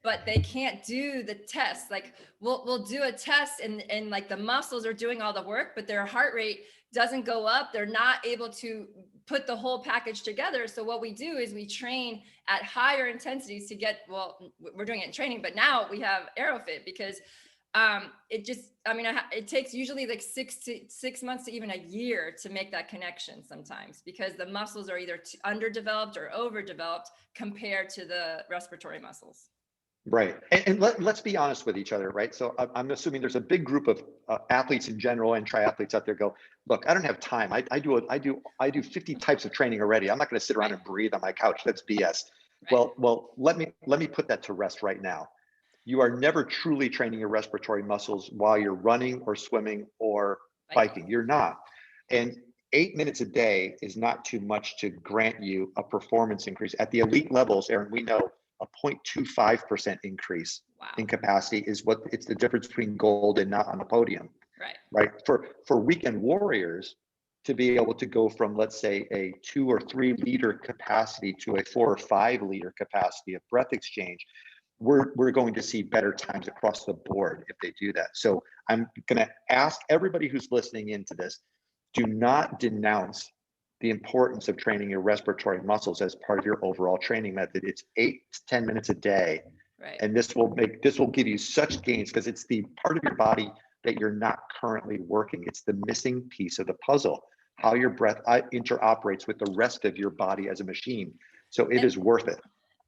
but they can't do the test. Like we'll do a test and like the muscles are doing all the work, but their heart rate doesn't go up. They're not able to put the whole package together. So what we do is we train at higher intensities to get, we're doing it in training, but now we have Airofit, because it takes usually like 6 months to even a year to make that connection sometimes, because the muscles are either underdeveloped or overdeveloped compared to the respiratory muscles. Right. And let's be honest with each other, right? So I'm assuming there's a big group of athletes in general and triathletes out there go, look, I don't have time. I do 50 types of training already. I'm not going to sit around and breathe on my couch. That's BS. Right. Well, let me put that to rest right now. You are never truly training your respiratory muscles while you're running or swimming or biking. You're not. And 8 minutes a day is not too much to grant you a performance increase. At the elite levels, Aaron, we know a 0.25% increase in capacity is it's the difference between gold and not on the podium. Right. For weekend warriors to be able to go from, let's say, a 2 or 3 liter capacity to a 4 or 5 liter capacity of breath exchange, we're going to see better times across the board if they do that. So I'm going to ask everybody who's listening into this, do not denounce the importance of training your respiratory muscles as part of your overall training method. It's 8 to 10 minutes a day. Right. And this will give you such gains, because it's the part of your body that you're not currently working. It's the missing piece of the puzzle, how your breath interoperates with the rest of your body as a machine. So it is worth it.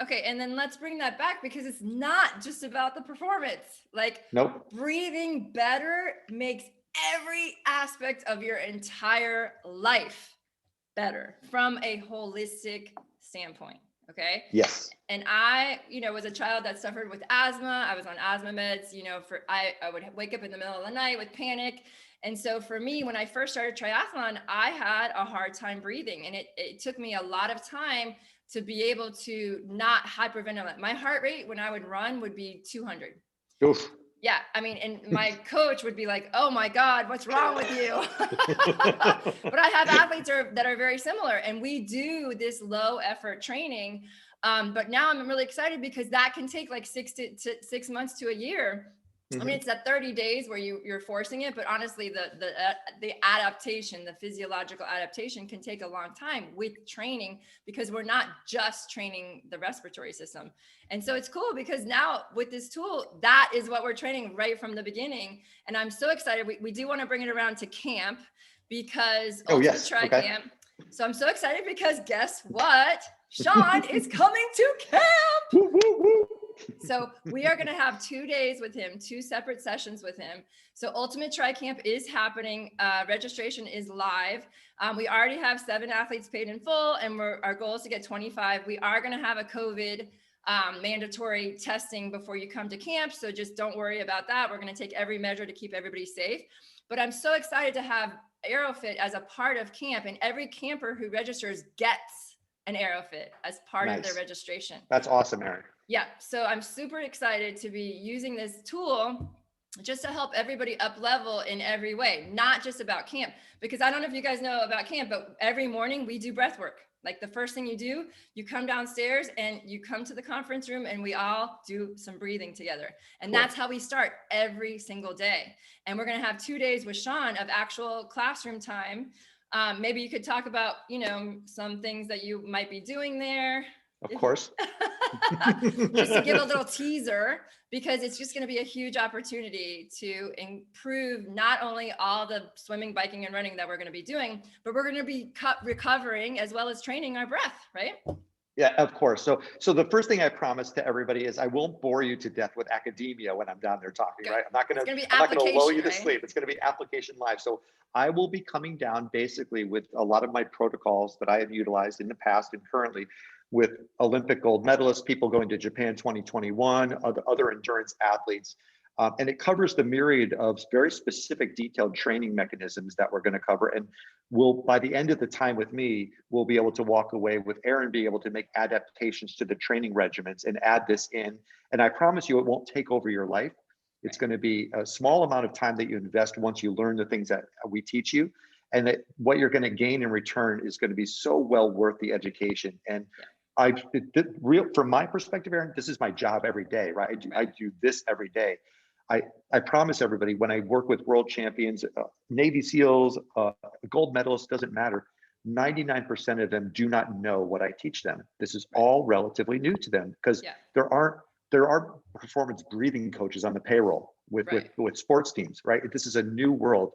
Okay, and then let's bring that back because it's not just about the performance. Like Nope. breathing better makes every aspect of your entire life better from a holistic standpoint. Okay. Yes. And I, was a child that suffered with asthma. I was on asthma meds, I would wake up in the middle of the night with panic. And so for me, when I first started triathlon, I had a hard time breathing, and it took me a lot of time to be able to not hyperventilate. My heart rate when I would run would be 200. Oof. Yeah, I mean, and my coach would be like, "Oh my God, what's wrong with you?" But I have athletes that are very similar, and we do this low effort training. But now I'm really excited because that can take like 6 months to a year. I mean, it's that 30 days where you're forcing it, but honestly, the adaptation, the physiological adaptation can take a long time with training, because we're not just training the respiratory system. And so it's cool because now with this tool, that is what we're training right from the beginning. And I'm so excited. We do want to bring it around to camp because Ultimate Tri Camp. So I'm so excited because guess what? Sean is coming to camp. Woo, woo, woo. So we are going to have 2 days with him, 2 separate sessions with him. So Ultimate Tri Camp is happening. Registration is live. We already have 7 athletes paid in full, and our goal is to get 25. We are going to have a COVID mandatory testing before you come to camp. So just don't worry about that. We're going to take every measure to keep everybody safe. But I'm so excited to have Airofit as a part of camp, and every camper who registers gets an Airofit as part of their registration. That's awesome, Erinne. Yeah, so I'm super excited to be using this tool just to help everybody up level in every way, not just about camp, because I don't know if you guys know about camp, but every morning we do breath work. Like the first thing you do, you come downstairs and you come to the conference room and we all do some breathing together. And that's how we start every single day. And we're going to have 2 days with Sean of actual classroom time. Maybe you could talk about, some things that you might be doing there. Of course. Just to give a little teaser, because it's just going to be a huge opportunity to improve not only all the swimming, biking, and running that we're going to be doing, but we're going to be recovering as well as training our breath, right? Yeah, of course. So the first thing I promise to everybody is I won't bore you to death with academia when I'm down there talking, right? I'm not going to lull you to sleep. It's going to be application live. So I will be coming down basically with a lot of my protocols that I have utilized in the past and currently with Olympic gold medalists, people going to Japan 2021, other endurance athletes. And it covers the myriad of very specific detailed training mechanisms that we're going to cover. And by the end of the time with me, we'll be able to walk away with Erinne being able to make adaptations to the training regimens and add this in. And I promise you, it won't take over your life. It's going to be a small amount of time that you invest once you learn the things that we teach you. And that what you're going to gain in return is going to be so well worth the education. And from my perspective, Erinne, this is my job every day, right? I do this every day. I promise everybody, when I work with world champions, Navy SEALs, gold medalists, doesn't matter. 99% of them do not know what I teach them. This is all relatively new to them because there are performance breathing coaches on the payroll with sports teams, right? This is a new world.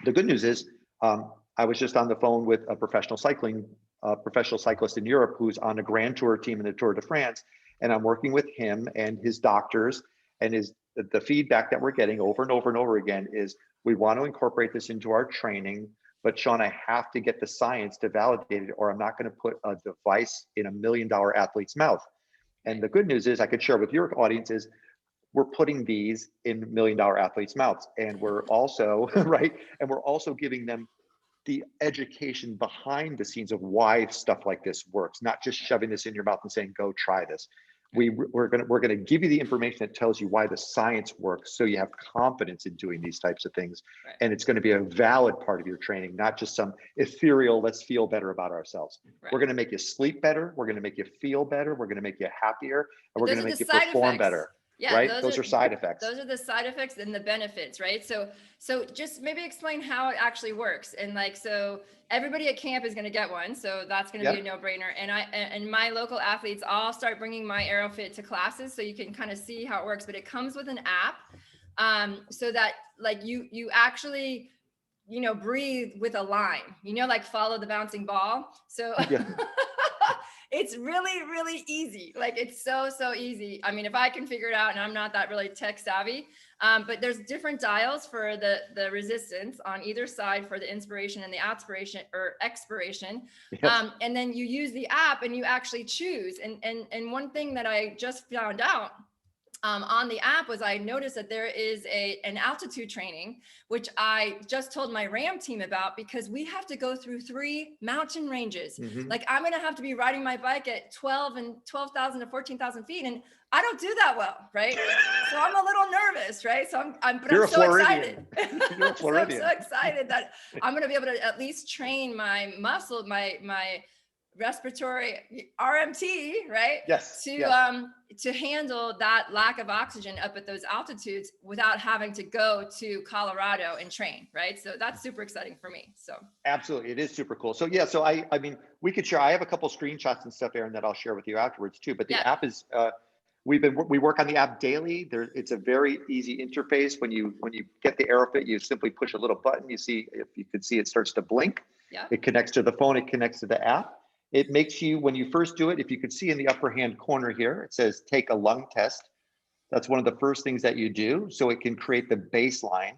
The good news is, I was just on the phone with a professional cyclist in Europe who's on a Grand Tour team in the Tour de France, and I'm working with him and his doctors, and the feedback that we're getting over and over and over again is we want to incorporate this into our training, but Sean, I have to get the science to validate it, or I'm not going to put a device in $1 million athlete's mouth. And the good news is, I could share with your audience, is we're putting these in $1 million athletes' mouths, and we're also and we're also giving them the education behind the scenes of why stuff like this works, not just shoving this in your mouth and saying, go try this. We're gonna give you the information that tells you why the science works, so you have confidence in doing these types of things. And it's going to be a valid part of your training, not just some ethereal, let's feel better about ourselves. We're going to make you sleep better. We're going to make you feel better. We're going to make you happier, and we're going to make you perform better. Yeah, right? Those are side effects. Those are the side effects and the benefits, right? So just maybe explain how it actually works. And so everybody at camp is going to get one. So that's going to be a no-brainer. And my local athletes all start bringing my Airofit to classes, so you can kind of see how it works. But it comes with an app, so that you actually, breathe with a line, like follow the bouncing ball. So It's really, really easy. Like it's so easy. I mean, if I can figure it out, and I'm not that really tech savvy, but there's different dials for the resistance on either side for the inspiration and the aspiration or expiration. Yes. And then you use the app and you actually choose. And one thing that I just found out on the app was I noticed that there is an altitude training, which I just told my RAM team about because we have to go through 3 mountain ranges. Mhm. Like I'm going to have to be riding my bike at 12,000 to 14,000 feet. And I don't do that well. Right. So I'm a little nervous. Right. So but You're I'm a so Floridian. excited. You're a Floridian. So excited that I'm going to be able to at least train my muscle, my respiratory RMT, right? Yes. To handle that lack of oxygen up at those altitudes without having to go to Colorado and train, right? So that's super exciting for me. So Absolutely, it is super cool. So yeah, so I mean, we could share. I have a couple screenshots and stuff, Aaron, that I'll share with you afterwards too. But the yeah, app is we work on the app daily. It's a very easy interface. When you get the Airofit, you simply push a little button. You see, if you can see, it starts to blink. yeah, It connects to the phone. It connects to the app. It makes you, when you first do it, if you could see in the upper hand corner here, it says take a lung test. That's one of the first things that you do. So it can create the baseline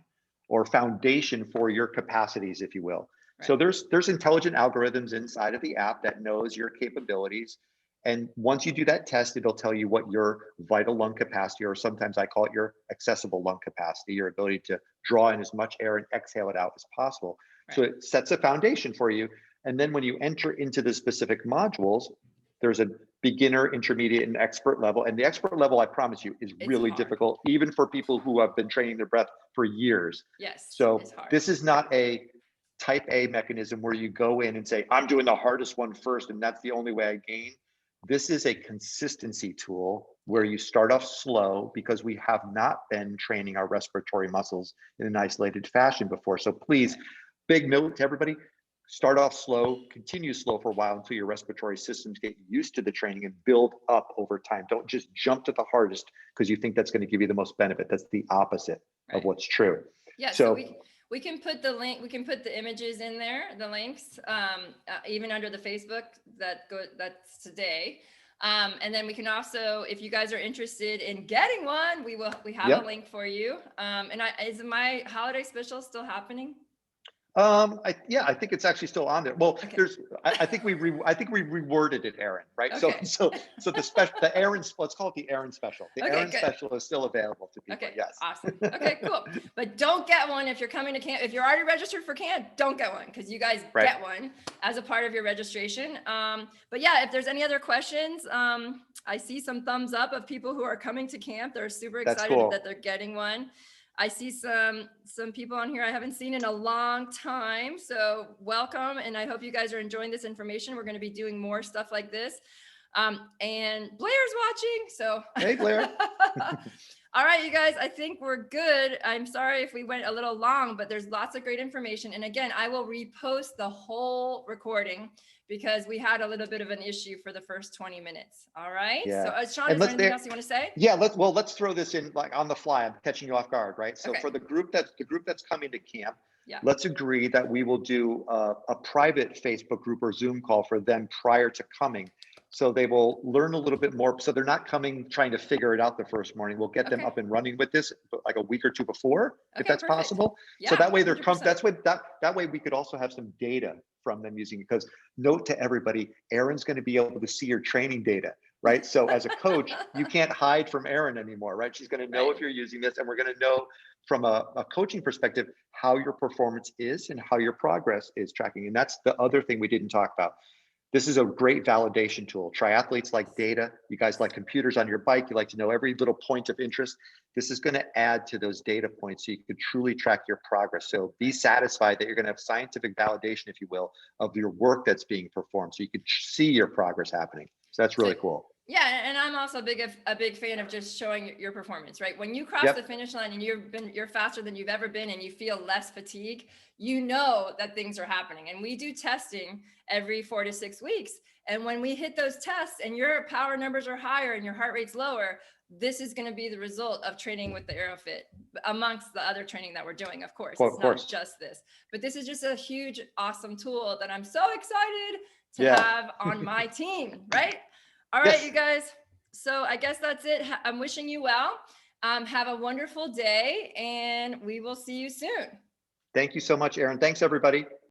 or foundation for your capacities, if you will. right. So there's intelligent algorithms inside of the app that knows your capabilities. And once you do that test, it'll tell you what your vital lung capacity, or sometimes I call it your accessible lung capacity, your ability to draw in as much air and exhale it out as possible. Right. So it sets a foundation for you. And then when you enter into the specific modules, there's a beginner, intermediate, and expert level. And the expert level, I promise you, is really difficult, even for people who have been training their breath for years. Yes. So it's hard. this is not a type A mechanism where you go in and say, I'm doing the hardest one first, and that's the only way I gain. This is a consistency tool where you start off slow because we have not been training our respiratory muscles in an isolated fashion before. So please, big note to everybody, start off slow, continue slow for a while until your respiratory systems get used to the training and build up over time. Don't just jump to the hardest because you think that's going to give you the most benefit. That's the opposite of what's true. Yeah, so we can put the link, we can put the images in there, the links, even under the Facebook that's today. And then we can also, if you guys are interested in getting one, we have a link for you. And is my holiday special still happening? I think it's actually still on there. Well, Okay. I think we reworded it, Aaron, right? Okay. So the special, the Aaron, let's call it the Aaron special. The Okay, Aaron good. special is still available to people. Okay, Yes. awesome. Okay, cool. But don't get one if you're coming to camp. If you're already registered for camp, don't get one because you guys get one as a part of your registration. But yeah, if there's any other questions, I see some thumbs up of people who are coming to camp. They're super excited that they're getting one. I see some people on here I haven't seen in a long time. So welcome. And I hope you guys are enjoying this information. We're going to be doing more stuff like this. And Blair's watching. So hey, Blair. All right, you guys, I think we're good. I'm sorry if we went a little long, but there's lots of great information. And again, I will repost the whole recording because we had a little bit of an issue for the first 20 minutes. All right. Yeah. So Sean, is there anything else you want to say? Yeah, let's throw this in like on the fly. I'm catching you off guard, right? So for the group that's coming to camp, let's agree that we will do a private Facebook group or Zoom call for them prior to coming. So they will learn a little bit more. So they're not coming trying to figure it out the first morning. We'll get them up and running with this like a week or two before, if that's possible. Yeah, so that way they're that way we could also have some data from them using it. Because note to everybody, Erinne's going to be able to see your training data, right? So as a coach, you can't hide from Erinne anymore, right? She's going to know if you're using this, and we're going to know from a coaching perspective how your performance is and how your progress is tracking. And that's the other thing we didn't talk about. This is a great validation tool. Triathletes like data. You guys like computers on your bike. You like to know every little point of interest. This is going to add to those data points so you can truly track your progress. So be satisfied that you're going to have scientific validation, if you will, of your work that's being performed so you can see your progress happening. So that's really cool. Yeah, and I'm also a big fan of just showing your performance, right? When you cross the finish line and you're faster than you've ever been and you feel less fatigue, you know that things are happening. And we do testing every 4 to 6 weeks. And when we hit those tests and your power numbers are higher and your heart rate's lower, this is going to be the result of training with the Airofit, amongst the other training that we're doing, of course. It's not just this, but this is just a huge, awesome tool that I'm so excited to have on my team, right? All right, Yes. you guys. So I guess that's it. I'm wishing you well. Have a wonderful day, and we will see you soon. Thank you so much, Erinne. Thanks, everybody.